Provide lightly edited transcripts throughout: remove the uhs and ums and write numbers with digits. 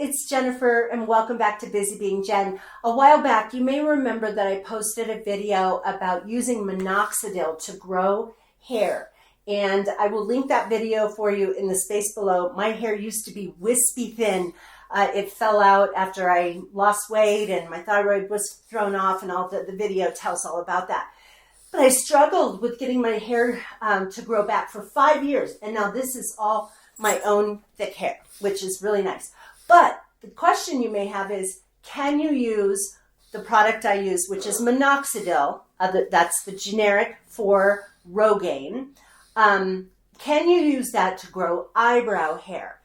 it's Jennifer and welcome back to Busy Being Jen. A while back, you may remember that I posted a video about using minoxidil to grow hair. And I will link that video for you in the space below. My hair used to be wispy thin. It fell out after I lost weight and my thyroid was thrown off, and all the video tells all about that. But I struggled with getting my hair to grow back for 5 years. And now this is all my own thick hair, which is really nice. But the question you may have is, can you use the product I use, which is Minoxidil, that's the generic for Rogaine. Can you use that to grow eyebrow hair?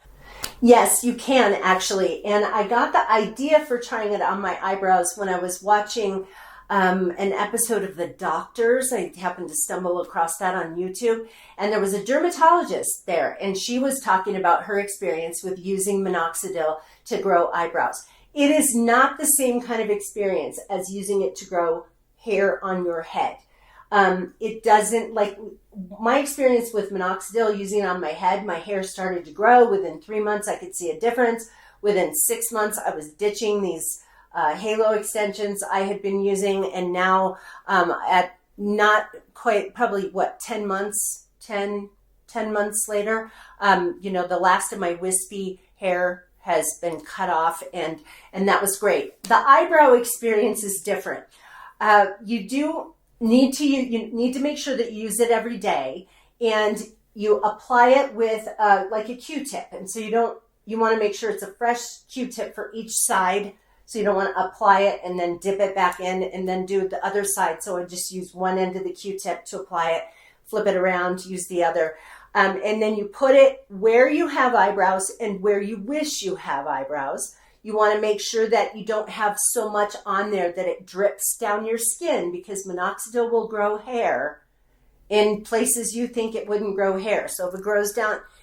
Yes, you can actually. And I got the idea for trying it on my eyebrows when I was watching an episode of The Doctors. I happened to stumble across that on YouTube. And there was a dermatologist there, and she was talking about her experience with using minoxidil to grow eyebrows. It is not the same kind of experience as using it to grow hair on your head. It doesn't, like my experience with minoxidil using it on my head, my hair started to grow. Within 3 months, I could see a difference. Within 6 months, I was ditching these halo extensions I had been using, and now at not quite, probably 10 months later, the last of my wispy hair has been cut off, and that was great. The eyebrow experience is different. You need to make sure that you use it every day, and you apply it with like a Q-tip, and so you want to make sure it's a fresh Q-tip for each side. So you don't want to apply it and then dip it back in and then do the other side. So I just use one end of the Q-tip to apply it, flip it around, use the other. And then you put it where you have eyebrows and where you wish you have eyebrows. You want to make sure that you don't have so much on there that it drips down your skin, because minoxidil will grow hair in places you think it wouldn't grow hair. So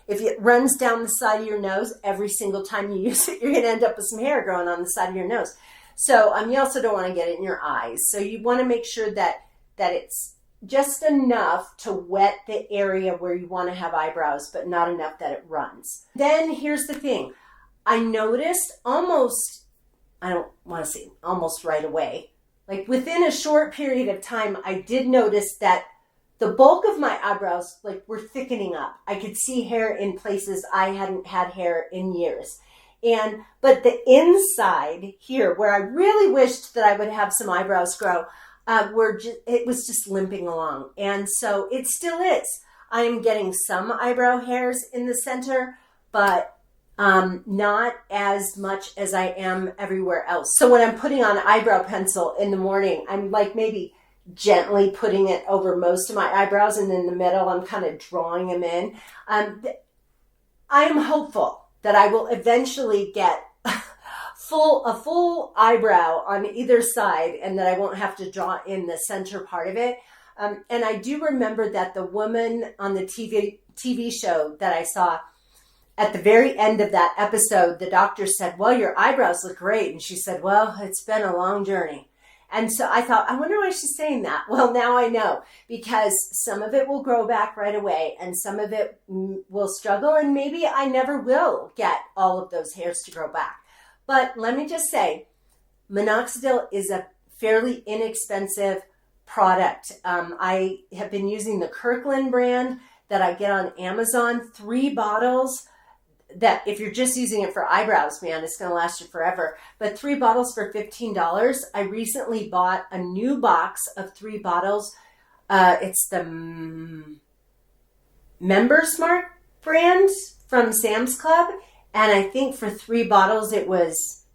if it runs down the side of your nose, every single time you use it, you're going to end up with some hair growing on the side of your nose. So you also don't want to get it in your eyes. So you want to make sure that it's just enough to wet the area where you want to have eyebrows, but not enough that it runs. Then here's the thing. I noticed almost right away, like within a short period of time, I did notice that the bulk of my eyebrows were thickening up. I could see hair in places I hadn't had hair in years. But the inside here, where I really wished that I would have some eyebrows grow, it was just limping along. And so it still is. I am getting some eyebrow hairs in the center, but not as much as I am everywhere else. So when I'm putting on eyebrow pencil in the morning, I'm maybe gently putting it over most of my eyebrows, and in the middle I'm kind of drawing them in. I am hopeful that I will eventually get a full eyebrow on either side, and that I won't have to draw in the center part of it. And I do remember that the woman on the TV show that I saw, at the very end of that episode, the doctor said, "Well, your eyebrows look great." And she said, "Well, it's been a long journey." And so I thought, I wonder why she's saying that. Well, now I know, because some of it will grow back right away and some of it will struggle, and maybe I never will get all of those hairs to grow back. But let me just say, minoxidil is a fairly inexpensive product. I have been using the Kirkland brand that I get on Amazon, 3 bottles. That if you're just using it for eyebrows, man, it's going to last you forever. But 3 bottles for $15. I recently bought a new box of 3 bottles. It's the Members Mark brand from Sam's Club. And I think for 3 bottles, it was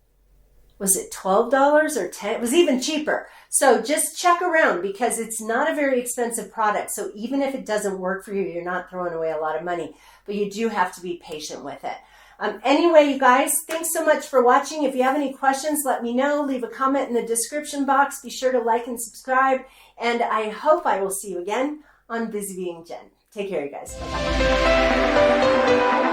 it $12 or $10? It was even cheaper. So just check around, because it's not a very expensive product. So even if it doesn't work for you, you're not throwing away a lot of money, but you do have to be patient with it. Anyway, you guys, thanks so much for watching. If you have any questions, let me know. Leave a comment in the description box. Be sure to like and subscribe. And I hope I will see you again on Busy Being Jen. Take care, you guys. Bye-bye.